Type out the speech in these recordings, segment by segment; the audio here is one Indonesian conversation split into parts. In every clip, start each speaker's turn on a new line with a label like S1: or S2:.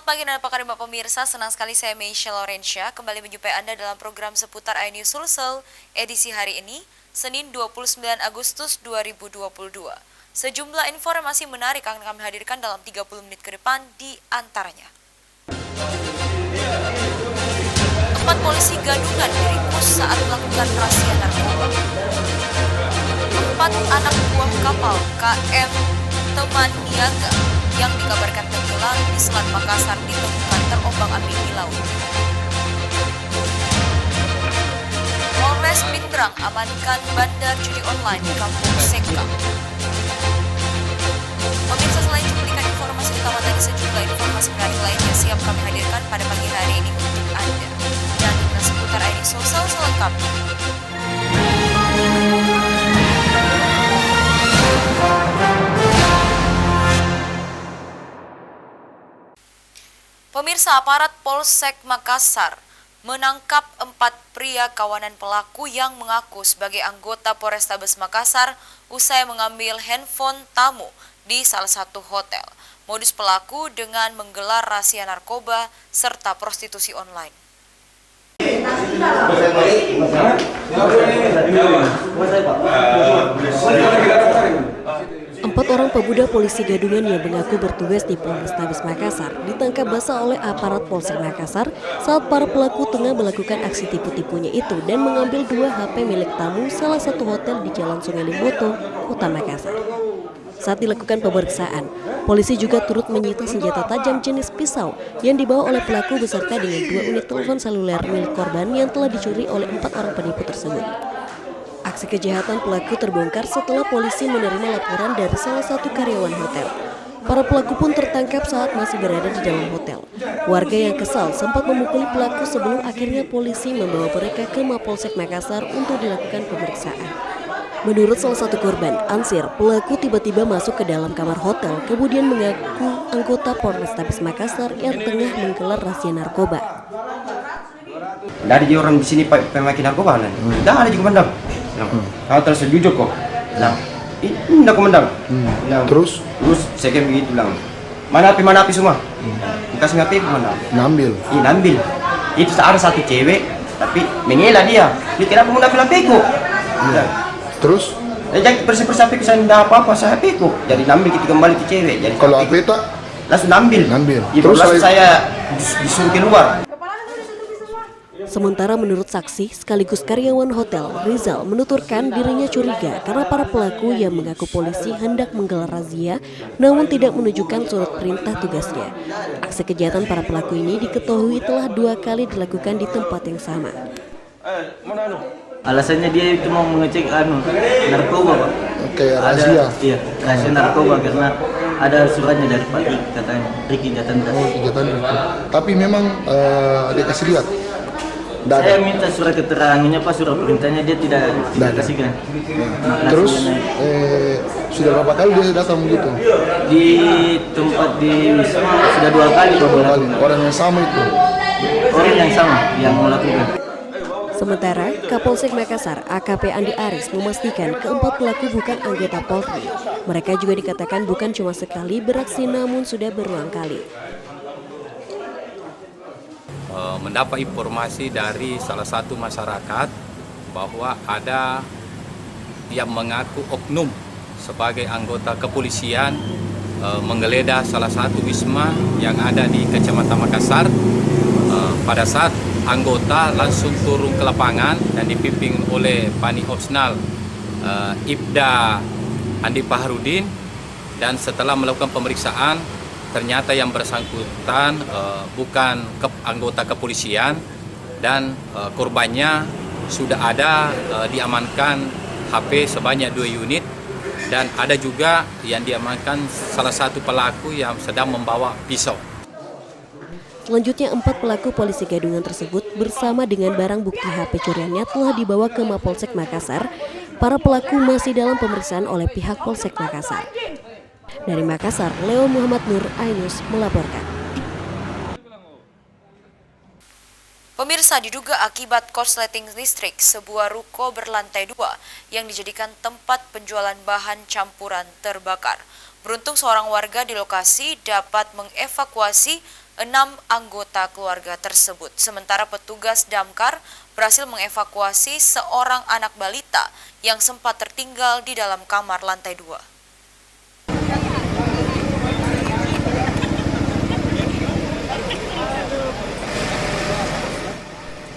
S1: pagi dan apa kabar pemirsa, senang sekali saya Meisha Laurencia kembali menjumpai Anda dalam program seputar iNews Sulsel edisi hari ini, Senin 29 Agustus 2022. Sejumlah informasi menarik akan kami hadirkan dalam 30 menit ke depan di antaranya. 4 polisi gadungan diringkus saat melakukan razia narkoba. 4 anak buah kapal KM Teman Niaga yang dikabarkan tenggelam di Selat Makassar ditemukan terombang-ambing di laut. Polres Pindrang amankan bandar judi online di Kampung Sengkang. Pemirsa, selain cuplikan informasi utama tadi, sejumlah informasi menarik lainnya siap kami hadirkan pada pagi hari ini untuk Anda. Dan inilah seputar iNews Sulsel selengkapnya. Pemirsa, aparat Polsek Makassar menangkap 4 pria kawanan pelaku yang mengaku sebagai anggota Polrestabes Makassar usai mengambil handphone tamu di salah satu hotel. Modus pelaku dengan menggelar razia narkoba serta prostitusi online.
S2: Empat orang pemuda polisi gadungan yang mengaku bertugas di Polrestabes Makassar ditangkap basah oleh aparat Polsek Makassar saat para pelaku tengah melakukan aksi tipu-tipunya itu dan mengambil 2 HP milik tamu salah satu hotel di Jalan Sungai Limboto, Kota Makassar. Saat dilakukan pemeriksaan, polisi juga turut menyita senjata tajam jenis pisau yang dibawa oleh pelaku beserta dengan 2 unit telepon seluler milik korban yang telah dicuri oleh 4 orang penipu tersebut. Aksi kejahatan pelaku terbongkar setelah polisi menerima laporan dari salah satu karyawan hotel. Para pelaku pun tertangkap saat masih berada di dalam hotel. Warga yang kesal sempat memukuli pelaku sebelum akhirnya polisi membawa mereka ke Mapolsek Makassar untuk dilakukan pemeriksaan. Menurut salah satu korban, Ansir, pelaku tiba-tiba masuk ke dalam kamar hotel, kemudian mengaku anggota Polrestabes Makassar yang tengah menggelar razia narkoba.
S3: Dari orang di sini pemakai narkoba, dah ada juga mandang. Kau terus jujur kok. Ini dah komandang.
S4: Terus
S3: saya kayak begitu bilang. Mana api semua. Kasih ngapain komandang?
S4: Nambil.
S3: Nambil. Itu ada satu cewek, tapi mengelak dia. Dia kenapa mau nambil apiku?
S4: Terus?
S3: Jadi bersih-bersih apiku, saya tidak apa-apa, saya apiku. Jadi nambil kita kembali ke cewek. Jadi
S4: Kalau api tak?
S3: langsung nambil.
S4: Terus
S3: saya disuruh keluar.
S2: Sementara menurut saksi sekaligus karyawan hotel, Rizal menuturkan dirinya curiga karena para pelaku yang mengaku polisi hendak menggelar razia namun tidak menunjukkan surat perintah tugasnya. Aksi kejahatan para pelaku ini diketahui telah 2 kali dilakukan di tempat yang sama.
S5: Alasannya dia itu mau mengecek narkoba, Pak.
S4: Kayak razia.
S5: Iya, razia narkoba karena ada suratnya dari Pak Ricky, katanya Ricky Jatandra.
S4: Tapi memang dia kasih lihat.
S5: Saya minta surat keterangannya, Pak, surat perintahnya dia tidak kasihkan.
S4: Terus sudah berapa kali dia datang begitu?
S5: Di tempat di Wisma sudah 2 kali.
S4: Orang yang sama itu.
S5: Orang yang sama yang melakukan.
S2: Sementara Kapolsek Makassar AKP Andi Aris memastikan keempat pelaku bukan anggota Polri. Mereka juga dikatakan bukan cuma sekali beraksi namun sudah berulang kali.
S6: Mendapat informasi dari salah satu masyarakat bahwa ada yang mengaku oknum sebagai anggota kepolisian menggeledah salah satu wisma yang ada di Kecamatan Makassar. Pada saat anggota langsung turun ke lapangan dan dipimpin oleh Pani Opsnal Ibda Andi Paharudin, dan setelah melakukan pemeriksaan ternyata yang bersangkutan bukan anggota kepolisian dan korbannya sudah ada diamankan HP sebanyak 2 unit dan ada juga yang diamankan salah satu pelaku yang sedang membawa pisau.
S2: Selanjutnya 4 pelaku polisi gadungan tersebut bersama dengan barang bukti HP curiannya telah dibawa ke Mapolsek Makassar. Para pelaku masih dalam pemeriksaan oleh pihak Polsek Makassar. Dari Makassar, Leo Muhammad Nur, iNews melaporkan.
S1: Pemirsa, diduga akibat korsleting listrik, sebuah ruko berlantai 2 yang dijadikan tempat penjualan bahan campuran terbakar. Beruntung seorang warga di lokasi dapat mengevakuasi 6 anggota keluarga tersebut. Sementara petugas damkar berhasil mengevakuasi seorang anak balita yang sempat tertinggal di dalam kamar lantai 2.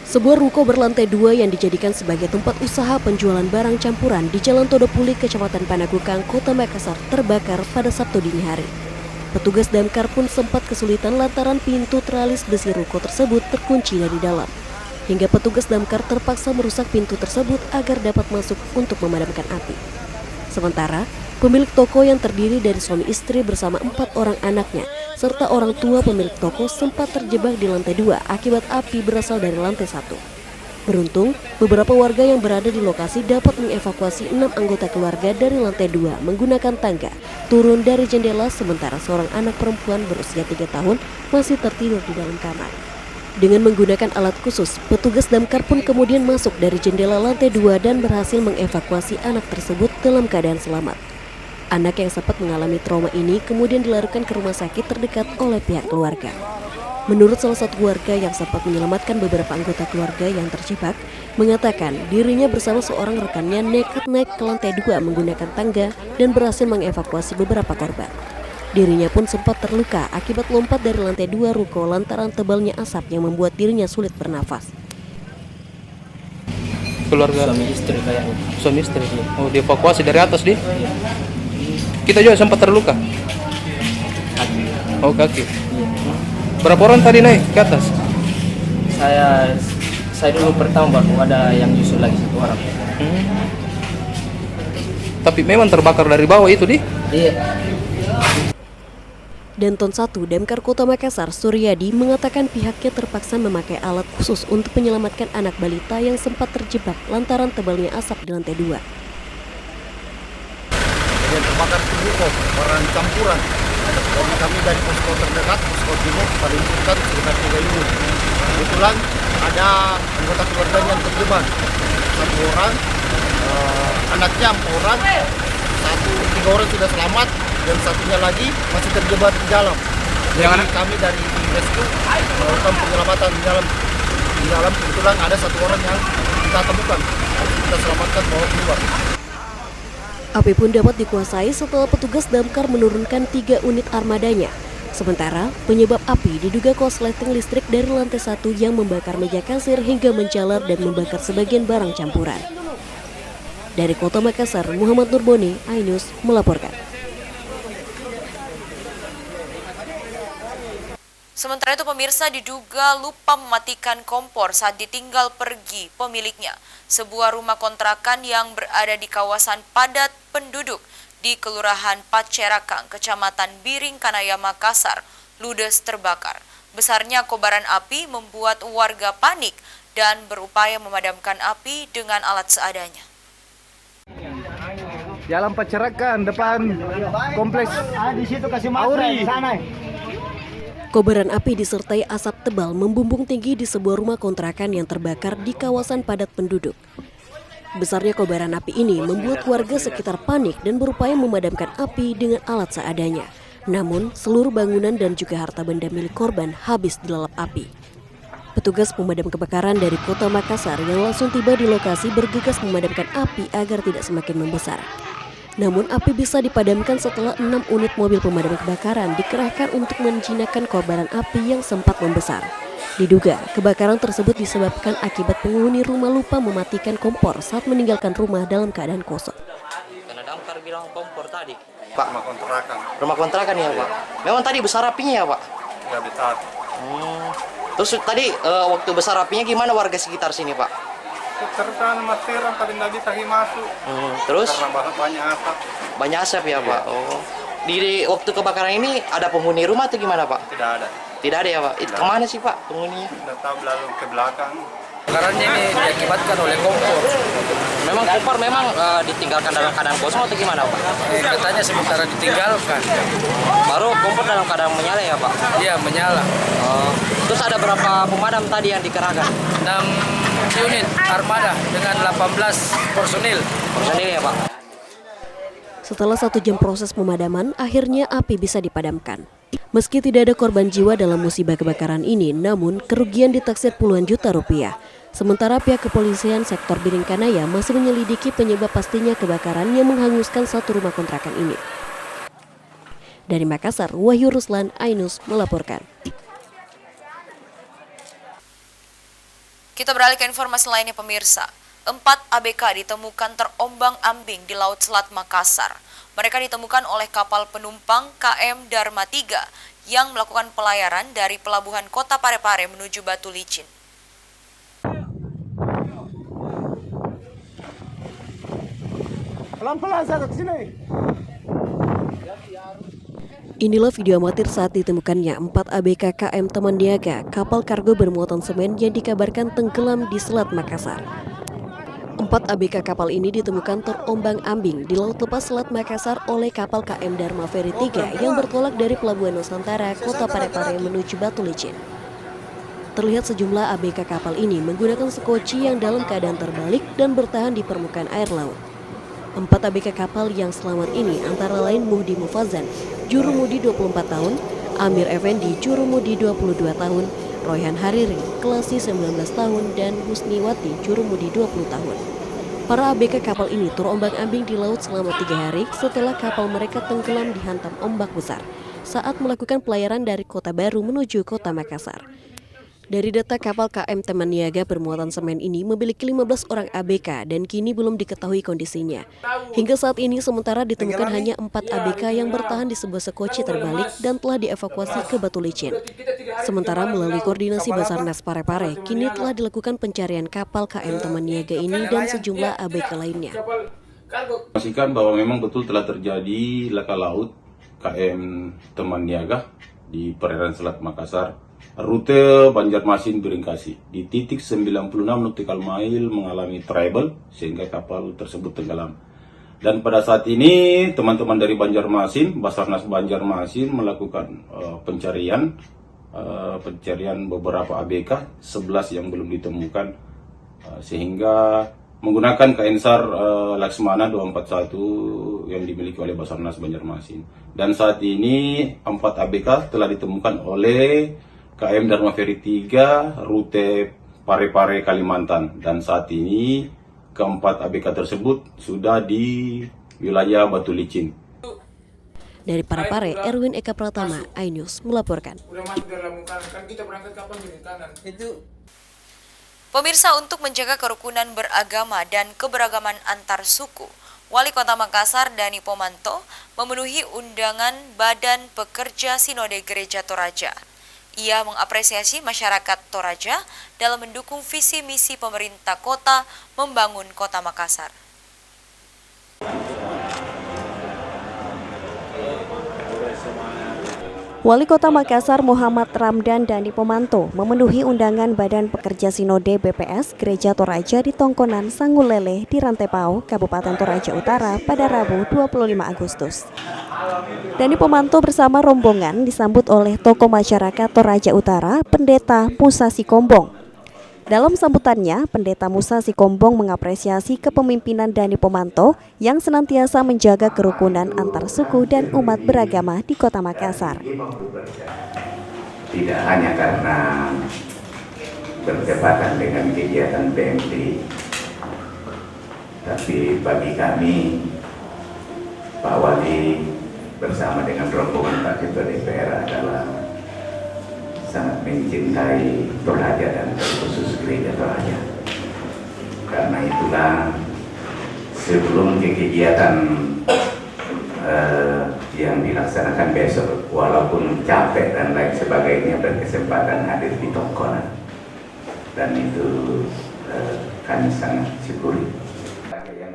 S2: Sebuah ruko berlantai 2 yang dijadikan sebagai tempat usaha penjualan barang campuran di Jalan Todopuli, Kecamatan Panakukang, Kota Makassar terbakar pada Sabtu dini hari. Petugas damkar pun sempat kesulitan lantaran pintu teralis besi ruko tersebut terkunci dari dalam. Hingga petugas damkar terpaksa merusak pintu tersebut agar dapat masuk untuk memadamkan api. Sementara, pemilik toko yang terdiri dari suami istri bersama 4 orang anaknya, serta orang tua pemilik toko sempat terjebak di lantai 2 akibat api berasal dari lantai 1. Beruntung, beberapa warga yang berada di lokasi dapat mengevakuasi 6 anggota keluarga dari lantai 2 menggunakan tangga, turun dari jendela sementara seorang anak perempuan berusia 3 tahun masih tertidur di dalam kamar. Dengan menggunakan alat khusus, petugas damkar pun kemudian masuk dari jendela lantai 2 dan berhasil mengevakuasi anak tersebut dalam keadaan selamat. Anak yang sempat mengalami trauma ini kemudian dilarikan ke rumah sakit terdekat oleh pihak keluarga. Menurut salah satu warga yang sempat menyelamatkan beberapa anggota keluarga yang terjebak, mengatakan dirinya bersama seorang rekannya nekat naik ke lantai 2 menggunakan tangga dan berhasil mengevakuasi beberapa korban. Dirinya pun sempat terluka akibat lompat dari lantai 2 ruko lantaran tebalnya asap yang membuat dirinya sulit bernafas.
S7: Keluarga suami istri. Oh, dievakuasi dari atas dia. Kita juga sempat terluka. Oh, kaki. Berapa orang tadi naik ke atas?
S5: Saya dulu pertama, baru ada yang nyusul lagi 1 orang.
S7: Tapi memang terbakar dari bawah itu, Di?
S5: Iya.
S2: Danton 1 Damkar Kota Makassar, Suryadi, mengatakan pihaknya terpaksa memakai alat khusus untuk menyelamatkan anak balita yang sempat terjebak lantaran tebalnya asap di lantai 2.
S4: Yang terbakar itu ruko, barang campuran. Dari kami dari posko terdekat, posko timur, pada infokan sekitar 3 unit. Kebetulan ada anggota keluarga yang terjebak. 1 orang, anaknya 4 orang, 3 orang sudah selamat, dan satunya lagi masih terjebak di dalam. Jadi kami dari rescue melakukan penyelamatan di dalam. Kebetulan ada 1 orang yang kita temukan, kita selamatkan bawa keluar.
S2: Api pun dapat dikuasai setelah petugas damkar menurunkan 3 unit armadanya. Sementara, penyebab api diduga korsleting listrik dari lantai 1 yang membakar meja kasir hingga menjalar dan membakar sebagian barang campuran. Dari Kota Makassar, Muhammad Nurboni, iNews melaporkan.
S1: Sementara itu pemirsa diduga lupa mematikan kompor saat ditinggal pergi pemiliknya. Sebuah rumah kontrakan yang berada di kawasan padat penduduk di Kelurahan Pacerakang, Kecamatan Biring Kanaya, Makassar, ludes terbakar. Besarnya kobaran api membuat warga panik dan berupaya memadamkan api dengan alat seadanya.
S7: Jalan Pacerakang depan kompleks Auri.
S2: Kobaran api disertai asap tebal membumbung tinggi di sebuah rumah kontrakan yang terbakar di kawasan padat penduduk. Besarnya kobaran api ini membuat warga sekitar panik dan berupaya memadamkan api dengan alat seadanya. Namun, seluruh bangunan dan juga harta benda milik korban habis dilalap api. Petugas pemadam kebakaran dari Kota Makassar yang langsung tiba di lokasi bergegas memadamkan api agar tidak semakin membesar. Namun api bisa dipadamkan setelah 6 unit mobil pemadam kebakaran dikerahkan untuk menjinakkan kobaran api yang sempat membesar. Diduga, kebakaran tersebut disebabkan akibat penghuni rumah lupa mematikan kompor saat meninggalkan rumah dalam keadaan kosong.
S5: Karena damkar bilang kompor tadi.
S8: Pak, rumah kontrakan.
S5: Rumah kontrakan ya, Pak? Memang tadi besar apinya ya, Pak?
S8: Ya, besar.
S5: Terus tadi waktu besar apinya gimana warga sekitar sini, Pak?
S8: Terkan materan tadi nggak bisa masuk.
S5: Terus?
S8: Karena banyak asap.
S5: Banyak asap ya, Pak? Oh. Di waktu kebakaran ini ada penghuni rumah atau gimana, Pak?
S8: Tidak ada.
S5: Tidak ada ya, Pak? Itu kemana sih, Pak, penghuninya?
S8: Tidak tahu lalu ke belakang.
S7: Kebakarannya ini diakibatkan oleh kompor.
S5: Memang kompor ditinggalkan dalam keadaan kosong atau gimana, Pak?
S7: Katanya sementara ditinggalkan.
S5: Baru kompor dalam keadaan menyala ya, Pak?
S7: Iya, menyala.
S5: Terus ada berapa pemadam tadi yang dikerahkan?
S7: 6 unit armada dengan 18 personil.
S5: Personil ya, Pak?
S2: Setelah 1 jam proses pemadaman, akhirnya api bisa dipadamkan. Meski tidak ada korban jiwa dalam musibah kebakaran ini, namun kerugian ditaksir puluhan juta rupiah. Sementara pihak kepolisian sektor Biringkanaya masih menyelidiki penyebab pastinya kebakaran yang menghanguskan satu rumah kontrakan ini. Dari Makassar, Wahyu Ruslan, Ainus melaporkan.
S1: Kita beralih ke informasi lainnya pemirsa. 4 ABK ditemukan terombang-ambing di Laut Selat Makassar. Mereka ditemukan oleh kapal penumpang KM Dharma 3 yang melakukan pelayaran dari pelabuhan Kota Parepare menuju Batu Licin.
S4: Pelan-pelan saya ke sini.
S2: Inilah video amatir saat ditemukannya 4 ABK KM Teman Niaga, kapal kargo bermuatan semen yang dikabarkan tenggelam di Selat Makassar. 4 ABK kapal ini ditemukan terombang-ambing di Laut Lepas Selat Makassar oleh kapal KM Dharma Ferry 3 yang bertolak dari Pelabuhan Nusantara, Kota Parepare menuju Batu Licin. Terlihat sejumlah ABK kapal ini menggunakan sekoci yang dalam keadaan terbalik dan bertahan di permukaan air laut. 4 ABK kapal yang selamat ini antara lain Muhdi Mufazan, jurumudi 24 tahun, Amir Effendi, jurumudi 22 tahun, Royhan Hariri, Klasi 19 tahun, dan Husniwati, jurumudi 20 tahun. Para ABK kapal ini terombang-ambing di laut selama 3 hari setelah kapal mereka tenggelam dihantam ombak besar saat melakukan pelayaran dari Kota Baru menuju Kota Makassar. Dari data kapal KM Teman Niaga bermuatan semen ini memiliki 15 orang ABK dan kini belum diketahui kondisinya. Hingga saat ini sementara ditemukan hanya 4 ABK yang bertahan di sebuah sekoci terbalik dan telah dievakuasi ke Batu Licin. Sementara melalui koordinasi Basarnas Parepare, kini telah dilakukan pencarian kapal KM Teman Niaga ini dan sejumlah ABK lainnya.
S9: Pastikan bahwa memang betul telah terjadi laka laut KM Teman Niaga di perairan Selat Makassar, rute Banjarmasin Biringkasi di titik 96 nautical mile mengalami trouble sehingga kapal tersebut tenggelam. Dan pada saat ini teman-teman dari Banjarmasin, Basarnas Banjarmasin melakukan pencarian beberapa ABK, 11 yang belum ditemukan, sehingga menggunakan KN SAR Laksmana 241 yang dimiliki oleh Basarnas Banjarmasin. Dan saat ini 4 ABK telah ditemukan oleh KM Dharma Ferry 3 rute Parepare Kalimantan, dan saat ini keempat ABK tersebut sudah di wilayah Batu Licin.
S2: Dari Parepare, Erwin Eka Pratama, iNews melaporkan.
S1: Pemirsa, untuk menjaga kerukunan beragama dan keberagaman antar suku, Wali Kota Makassar Dani Pomanto memenuhi undangan Badan Pekerja Sinode Gereja Toraja. Ia mengapresiasi masyarakat Toraja dalam mendukung visi misi pemerintah kota membangun Kota Makassar.
S10: Wali Kota Makassar Muhammad Ramdan Dani Pomanto memenuhi undangan Badan Pekerja Sinode BPS Gereja Toraja di Tongkonan Sangulele di Rantepao, Kabupaten Toraja Utara pada Rabu 25 Agustus. Dani Pomanto bersama rombongan disambut oleh tokoh masyarakat Toraja Utara, Pendeta Musa Sikombong. Dalam sambutannya, Pendeta Musa Sikombong mengapresiasi kepemimpinan Dani Pomanto yang senantiasa menjaga kerukunan antar suku dan umat beragama di Kota Makassar.
S11: Tidak hanya karena bertepatan dengan kegiatan PMT, tapi bagi kami, Pak Wali bersama dengan rombongan Pak Ketua DPR adalah sangat mencintai Toraja dan khusus Gereja Toraja. Karena itulah sebelum kegiatan yang dilaksanakan besok, walaupun capek dan lain sebagainya, berkesempatan hadir di Tongkonan, dan itu kami sangat syukuri.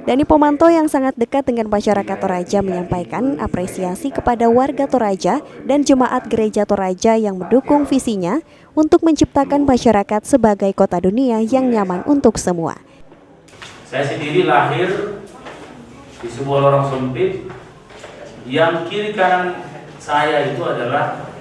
S10: Dani Pomanto yang sangat dekat dengan masyarakat Toraja menyampaikan apresiasi kepada warga Toraja dan jemaat Gereja Toraja yang mendukung visinya untuk menciptakan masyarakat sebagai kota dunia yang nyaman untuk semua.
S12: Saya sendiri lahir di sebuah lorong sempit yang kiri kanan saya itu adalah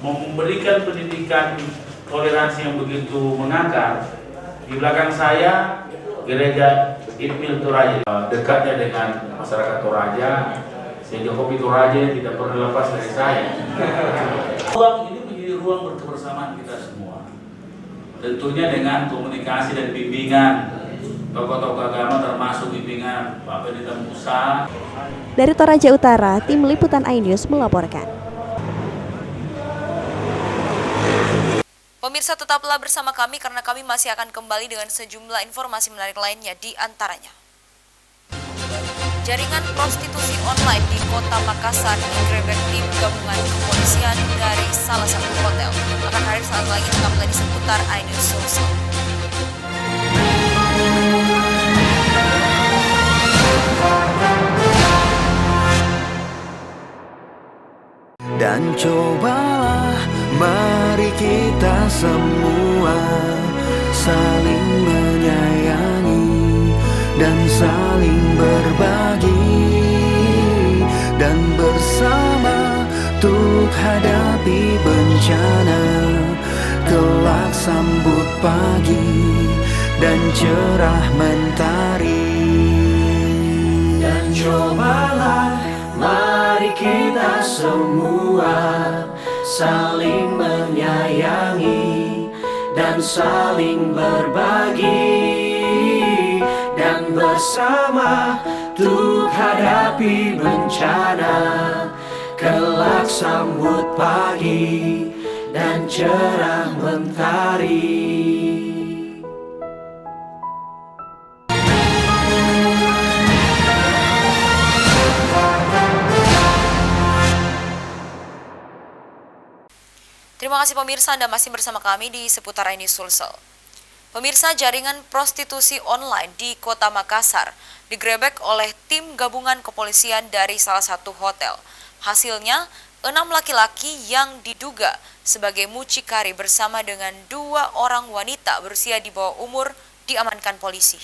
S12: memberikan pendidikan toleransi yang begitu mengakar. Di belakang saya Gereja Inmil Toraja. Dekatnya dengan masyarakat Toraja, sehingga Kopi Toraja tidak pernah lepas dari saya. Ruang ini menjadi ruang berkebersamaan kita semua. Tentunya dengan komunikasi dan bimbingan tokoh-tokoh agama termasuk bimbingan Pak Pendeta Musa.
S10: Dari Toraja Utara, tim liputan iNews melaporkan.
S1: Pemirsa, tetaplah bersama kami karena kami masih akan kembali dengan sejumlah informasi menarik lainnya, di antaranya jaringan prostitusi online di Kota Makassar digerebek tim gabungan kepolisian dari salah satu hotel. Akan hadir saat lagi, tetaplah di seputar iNews Sulsel.
S13: Dan cobalah mari kita semua saling menyayangi dan saling berbagi, dan bersama untuk hadapi bencana, kelak sambut pagi dan cerah mentari. Dan cobalah mari kita semua saling menyayangi dan saling berbagi, dan bersama untuk hadapi bencana, kelak sambut pagi dan cerah mentari.
S1: Terima kasih pemirsa, Anda masih bersama kami di seputar iNews Sulsel. Pemirsa, jaringan prostitusi online di Kota Makassar digerebek oleh tim gabungan kepolisian dari salah satu hotel. Hasilnya, 6 laki-laki yang diduga sebagai mucikari bersama dengan 2 orang wanita berusia di bawah umur diamankan polisi.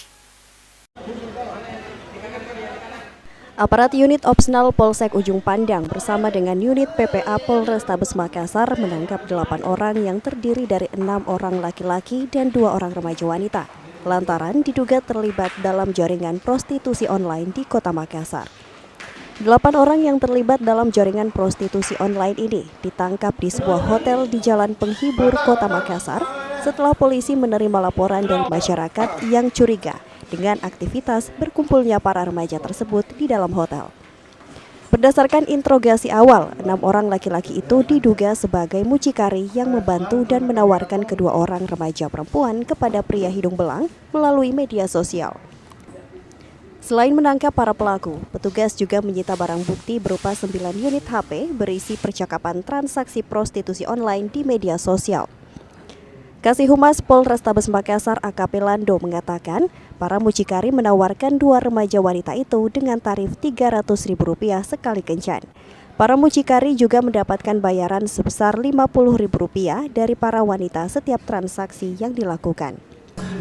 S10: Aparat unit opsional Polsek Ujung Pandang bersama dengan unit PPA Polrestabes Makassar menangkap 8 orang yang terdiri dari 6 orang laki-laki dan 2 orang remaja wanita, lantaran diduga terlibat dalam jaringan prostitusi online di Kota Makassar. 8 orang yang terlibat dalam jaringan prostitusi online ini ditangkap di sebuah hotel di Jalan Penghibur, Kota Makassar, setelah polisi menerima laporan dari masyarakat yang curiga dengan aktivitas berkumpulnya para remaja tersebut di dalam hotel. Berdasarkan interogasi awal, 6 orang laki-laki itu diduga sebagai mucikari yang membantu dan menawarkan kedua orang remaja perempuan kepada pria hidung belang melalui media sosial. Selain menangkap para pelaku, petugas juga menyita barang bukti berupa 9 unit HP berisi percakapan transaksi prostitusi online di media sosial. Kasih Humas Polrestabes Makassar AKP Lando mengatakan, para mucikari menawarkan 2 remaja wanita itu dengan tarif Rp300.000 sekali kencan. Para mucikari juga mendapatkan bayaran sebesar Rp50.000 dari para wanita setiap transaksi yang dilakukan.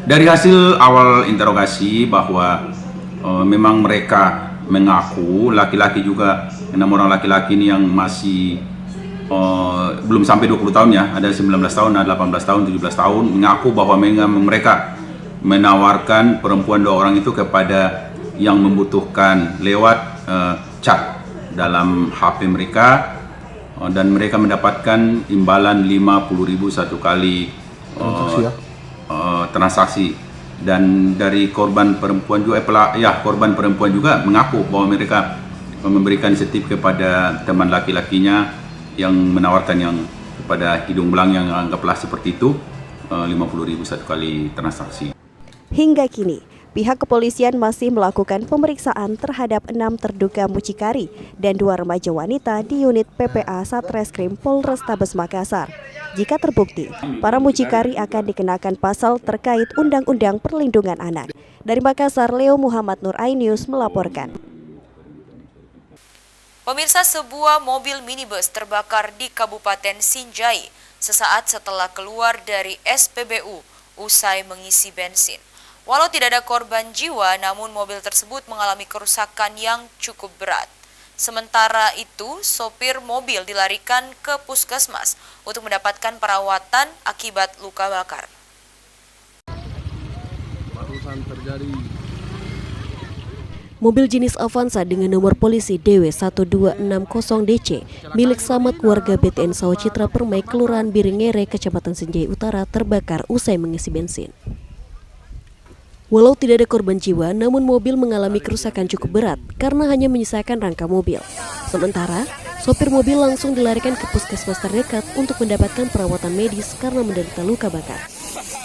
S9: Dari hasil awal interogasi bahwa memang mereka mengaku, laki-laki juga, 6 orang laki-laki ini yang masih belum sampai 20 tahun ya, ada 19 tahun, ada 18 tahun, 17 tahun, mengaku bahwa mereka menawarkan perempuan 2 orang itu kepada yang membutuhkan lewat chat dalam HP mereka, dan mereka mendapatkan imbalan Rp50.000 satu kali transaksi. Dan dari korban perempuan juga, korban perempuan juga mengaku bahwa mereka memberikan setip kepada teman laki-lakinya yang menawarkan yang kepada hidung belang yang anggaplah seperti itu, Rp50.000 satu kali transaksi.
S10: Hingga kini, pihak kepolisian masih melakukan pemeriksaan terhadap 6 terduga mucikari dan 2 remaja wanita di unit PPA Satreskrim Polrestabes Makassar. Jika terbukti, para mucikari akan dikenakan pasal terkait Undang-Undang Perlindungan Anak. Dari Makassar, Leo Muhammad Nur, iNews melaporkan.
S1: Pemirsa, sebuah mobil minibus terbakar di Kabupaten Sinjai sesaat setelah keluar dari SPBU usai mengisi bensin. Walau tidak ada korban jiwa, namun mobil tersebut mengalami kerusakan yang cukup berat. Sementara itu, sopir mobil dilarikan ke puskesmas untuk mendapatkan perawatan akibat luka bakar.
S2: Mobil jenis Avanza dengan nomor polisi DW1260DC milik Samad warga BTN Sawah Citra Permai, Kelurahan Biringere, Kecamatan Senjai Utara terbakar usai mengisi bensin. Walau tidak ada korban jiwa, namun mobil mengalami kerusakan cukup berat karena hanya menyisakan rangka mobil. Sementara, sopir mobil langsung dilarikan ke puskesmas terdekat untuk mendapatkan perawatan medis karena menderita luka bakar.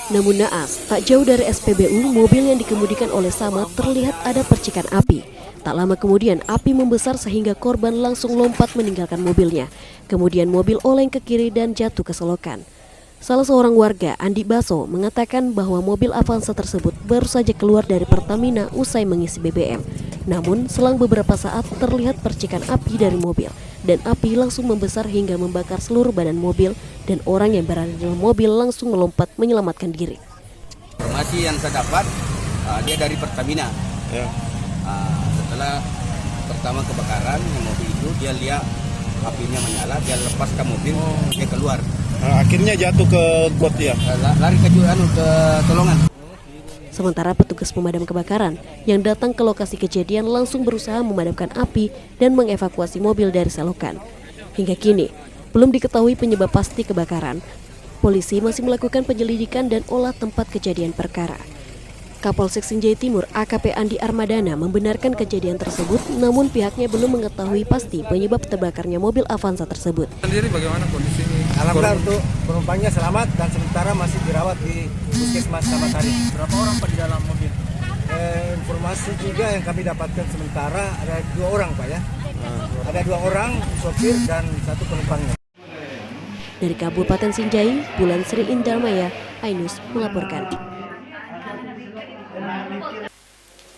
S2: Namun naas, tak jauh dari SPBU, mobil yang dikemudikan oleh Samad terlihat ada percikan api. Tak lama kemudian, api membesar sehingga korban langsung lompat meninggalkan mobilnya. Kemudian mobil oleng ke kiri dan jatuh ke selokan. Salah seorang warga, Andi Baso, mengatakan bahwa mobil Avanza tersebut baru saja keluar dari Pertamina usai mengisi BBM. Namun, selang beberapa saat terlihat percikan api dari mobil, dan api langsung membesar hingga membakar seluruh badan mobil, dan orang yang berada dalam mobil langsung melompat menyelamatkan diri.
S14: Informasi yang saya dapat, dia dari Pertamina. Ya. Setelah pertama kebakaran mobil itu, dia lihat apinya menyala, dia lepaskan mobil, dia keluar.
S4: Akhirnya jatuh ke got ya?
S14: Lari ke tolongan.
S2: Sementara petugas pemadam kebakaran yang datang ke lokasi kejadian langsung berusaha memadamkan api dan mengevakuasi mobil dari selokan. Hingga kini, belum diketahui penyebab pasti kebakaran. Polisi masih melakukan penyelidikan dan olah tempat kejadian perkara. Kapolsek Senjai Timur AKP Andi Armadana membenarkan kejadian tersebut, namun pihaknya belum mengetahui pasti penyebab terbakarnya mobil Avanza tersebut.
S8: Sendiri bagaimana kondisi ini?
S4: Alhamdulillah untuk penumpangnya selamat dan sementara masih dirawat di Puskesmas Samatari.
S8: Berapa orang Pak di dalam mobil?
S4: Informasi juga yang kami dapatkan sementara ada 2 orang Pak ya. Ada 2 orang, sopir dan 1 penumpangnya.
S2: Dari Kabupaten Sinjai, Bulan Sri Indarmaya, Ainus melaporkan.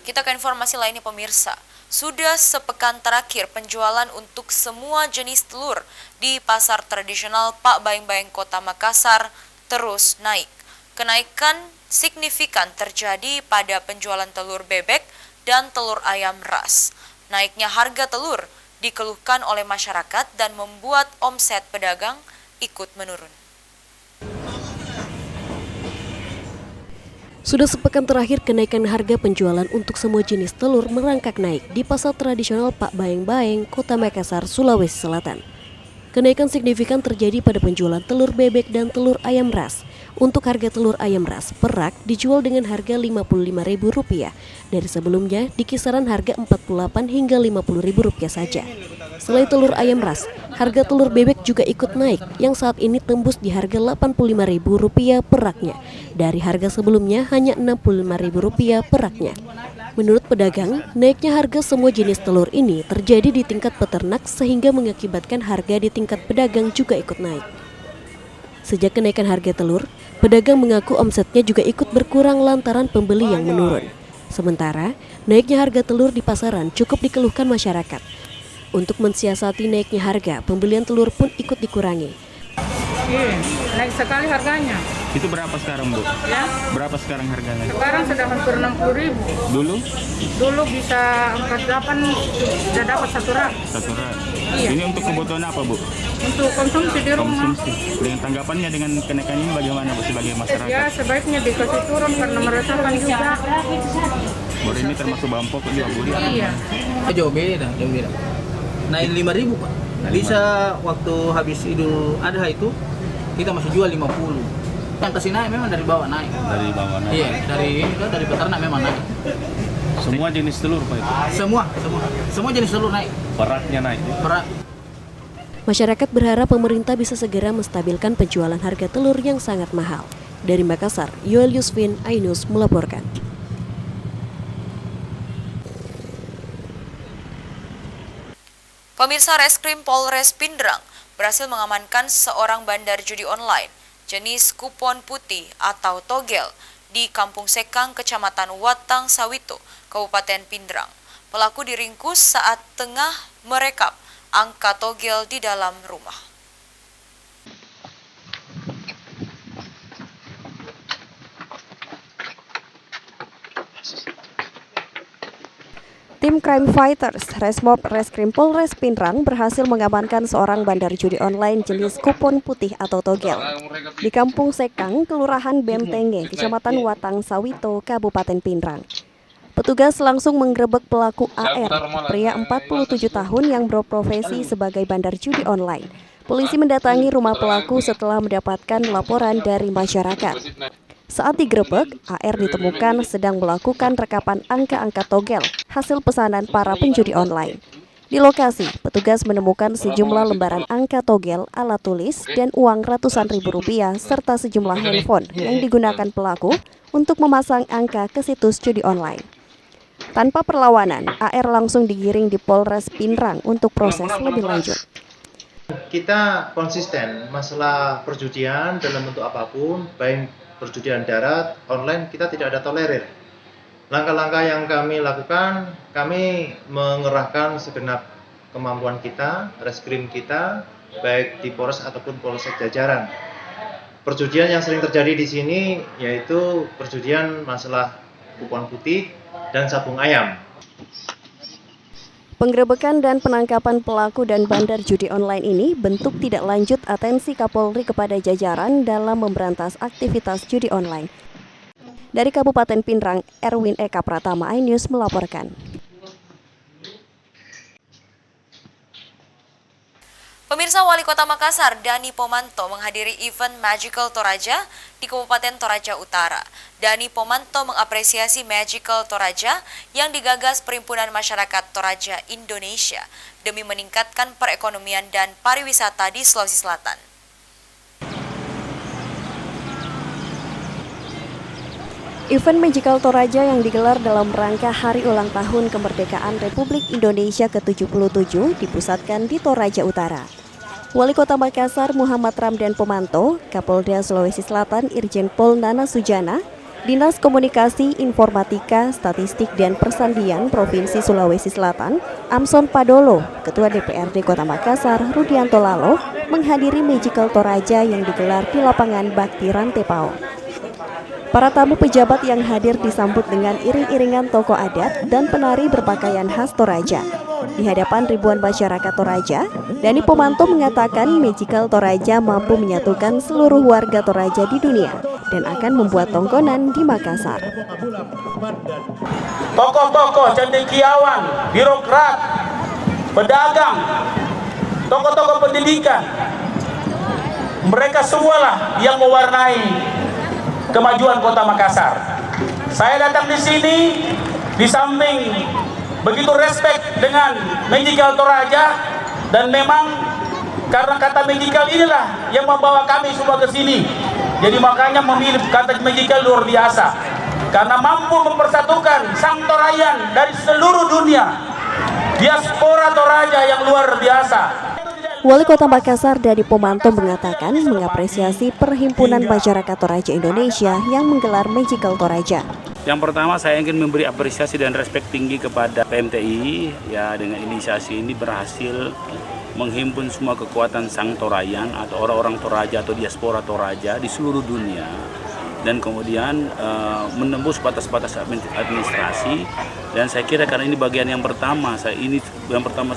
S1: Kita ke informasi lainnya pemirsa. Sudah sepekan terakhir penjualan untuk semua jenis telur di pasar tradisional Pak Baeng-Baeng Kota Makassar terus naik. Kenaikan signifikan terjadi pada penjualan telur bebek dan telur ayam ras. Naiknya harga telur dikeluhkan oleh masyarakat dan membuat omset pedagang ikut menurun.
S2: Sudah sepekan terakhir kenaikan harga penjualan untuk semua jenis telur merangkak naik di pasar tradisional Pak Baeng-Baeng, Kota Makassar, Sulawesi Selatan. Kenaikan signifikan terjadi pada penjualan telur bebek dan telur ayam ras. Untuk harga telur ayam ras per rak dijual dengan harga Rp55.000 dari sebelumnya di kisaran harga Rp48 hingga Rp50.000 saja. Selain telur ayam ras, harga telur bebek juga ikut naik yang saat ini tembus di harga Rp85.000 per raknya dari harga sebelumnya hanya Rp65.000 per raknya. Menurut pedagang, naiknya harga semua jenis telur ini terjadi di tingkat peternak sehingga mengakibatkan harga di tingkat pedagang juga ikut naik. Sejak kenaikan harga telur, pedagang mengaku omsetnya juga ikut berkurang lantaran pembeli yang menurun. Sementara, naiknya harga telur di pasaran cukup dikeluhkan masyarakat. Untuk mensiasati naiknya harga, pembelian telur pun ikut dikurangi.
S15: Naik sekali harganya.
S16: Itu berapa sekarang, Bu?
S15: Ya.
S16: Berapa sekarang harganya?
S15: Sekarang sudah hampir 60.000.
S16: Dulu?
S15: Dulu bisa 48, sudah dapat 1 rak.
S16: 1 rak.
S15: Iya.
S16: Ini untuk kebutuhan apa, Bu?
S15: Untuk konsumsi di rumah.
S16: Konsumsi. Dengan tanggapannya dengan kenaikan ini bagaimana, Bu, sebagai masyarakat?
S15: Ya, sebaiknya dikasih turun karena merasakan juga.
S16: Baru ini termasuk bahan pokok juga, Bu?
S15: Iya.
S7: Jauh beda. Naik 5.000, Pak. Bisa waktu habis Idul Adha itu kita masih jual 50. Yang kasih naik memang dari bawah naik.
S16: Dari bawah naik.
S7: Iya, dari peternak memang naik.
S16: Semua jenis telur, Pak, itu?
S7: Semua jenis telur naik.
S16: Peraknya naik.
S7: Perak.
S2: Masyarakat berharap pemerintah bisa segera menstabilkan penjualan harga telur yang sangat mahal. Dari Makassar, Yoel Yusfin, Ainus melaporkan.
S1: Pemirsa, Reskrim Polres Pindrang berhasil mengamankan seorang bandar judi online jenis kupon putih atau togel di Kampung Sekang, Kecamatan Watang Sawito, Kabupaten Pindrang. Pelaku diringkus saat tengah merekap angka togel di dalam rumah.
S10: Tim Crime Fighters Resmob Reskrim Polres Pindrang berhasil mengamankan seorang bandar judi online jenis kupon putih atau togel di Kampung Sekang, Kelurahan Bentenge, Kecamatan Watang Sawito, Kabupaten Pindrang. Petugas langsung menggerebek pelaku AR, pria 47 tahun yang berprofesi sebagai bandar judi online. Polisi mendatangi rumah pelaku setelah mendapatkan laporan dari masyarakat. Saat digerebek, AR ditemukan sedang melakukan rekapan angka-angka togel hasil pesanan para penjudi online. Di lokasi, petugas menemukan sejumlah lembaran angka togel, alat tulis, dan uang ratusan ribu rupiah serta sejumlah handphone yang digunakan pelaku untuk memasang angka ke situs judi online. Tanpa perlawanan, AR langsung digiring di Polres Pinrang untuk proses lebih lanjut.
S17: Kita konsisten masalah perjudian dalam bentuk apapun, baik perjudian darat, online, kita tidak ada tolerir. Langkah-langkah yang kami lakukan, kami mengerahkan segenap kemampuan kita, reskrim kita, baik di Polres ataupun Polsek jajaran. Perjudian yang sering terjadi di sini yaitu perjudian masalah kupon putih dan sabung ayam.
S10: Penggerebekan dan penangkapan pelaku dan bandar judi online ini bentuk tidak lanjut atensi Kapolri kepada jajaran dalam memberantas aktivitas judi online. Dari Kabupaten Pinrang, Erwin Eka Pratama, iNews melaporkan.
S1: Pemirsa, Wali Kota Makassar, Dani Pomanto menghadiri event Magical Toraja di Kabupaten Toraja Utara. Dani Pomanto mengapresiasi Magical Toraja yang digagas Perhimpunan Masyarakat Toraja Indonesia demi meningkatkan perekonomian dan pariwisata di Sulawesi Selatan.
S10: Event Magical Toraja yang digelar dalam rangka Hari Ulang Tahun Kemerdekaan Republik Indonesia ke-77 dipusatkan di Toraja Utara. Wali Kota Makassar Muhammad Ramdan Pomanto, Kapolda Sulawesi Selatan Irjen Pol Nana Sujana, Dinas Komunikasi, Informatika, Statistik dan Persandian Provinsi Sulawesi Selatan, Amson Padolo, Ketua DPRD Kota Makassar Rudianto Lalo, menghadiri Magical Toraja yang digelar di lapangan Bakti Rantepao. Para tamu pejabat yang hadir disambut dengan iring-iringan tokoh adat dan penari berpakaian khas Toraja. Di hadapan ribuan masyarakat Toraja, Dani Pomanto mengatakan Magical Toraja mampu menyatukan seluruh warga Toraja di dunia dan akan membuat tongkonan di Makassar.
S18: Tokoh-tokoh cendekiawan, birokrat, pedagang, tokoh-tokoh pendidikan, mereka semualah yang mewarnai kemajuan Kota Makassar. Saya datang di sini di samping begitu respect dengan Magical Toraja, dan memang karena kata Magical inilah yang membawa kami semua ke sini. Jadi makanya memilih kata Magical luar biasa karena mampu mempersatukan sang Torayan dari seluruh dunia. Diaspora Toraja yang luar biasa.
S10: Wali Kota Makassar Dani Pomanto mengatakan mengapresiasi Perhimpunan Masyarakat Toraja Indonesia yang menggelar Magical Toraja.
S19: Yang pertama saya ingin memberi apresiasi dan respek tinggi kepada PMTI ya, dengan inisiasi ini berhasil menghimpun semua kekuatan sang Torayan atau orang-orang Toraja atau diaspora Toraja di seluruh dunia dan kemudian menembus batas-batas administrasi. Dan saya kira karena ini bagian yang pertama, saya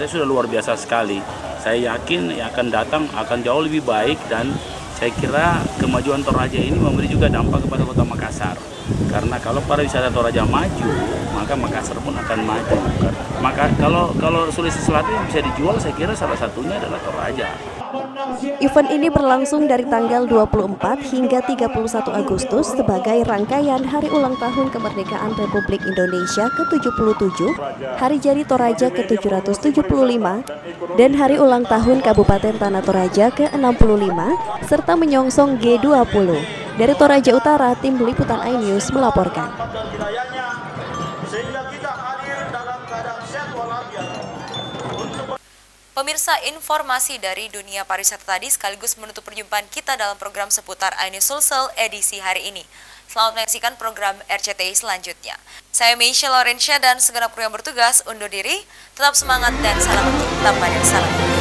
S19: sudah luar biasa sekali. Saya yakin yang akan datang akan jauh lebih baik dan saya kira kemajuan Toraja ini memberi juga dampak kepada Kota Makassar. Karena kalau pariwisata Toraja maju, maka Makassar pun akan maju. Maka kalau Sulawesi Selatan yang bisa dijual, saya kira salah satunya adalah Toraja.
S10: Event ini berlangsung dari tanggal 24 hingga 31 Agustus sebagai rangkaian Hari Ulang Tahun Kemerdekaan Republik Indonesia ke-77, Hari Jadi Toraja ke-775, dan Hari Ulang Tahun Kabupaten Tanah Toraja ke-65, serta menyongsong G20. Dari Toraja Utara, Tim Liputan iNews melaporkan.
S1: Pemirsa, informasi dari dunia pariwisata tadi sekaligus menutup perjumpaan kita dalam program seputar iNews Sulsel edisi hari ini. Selamat menyaksikan program RCTI selanjutnya. Saya Meisha Laurencia dan segenap kru yang bertugas undur diri. Tetap semangat dan salam untuk tanpa dan salam.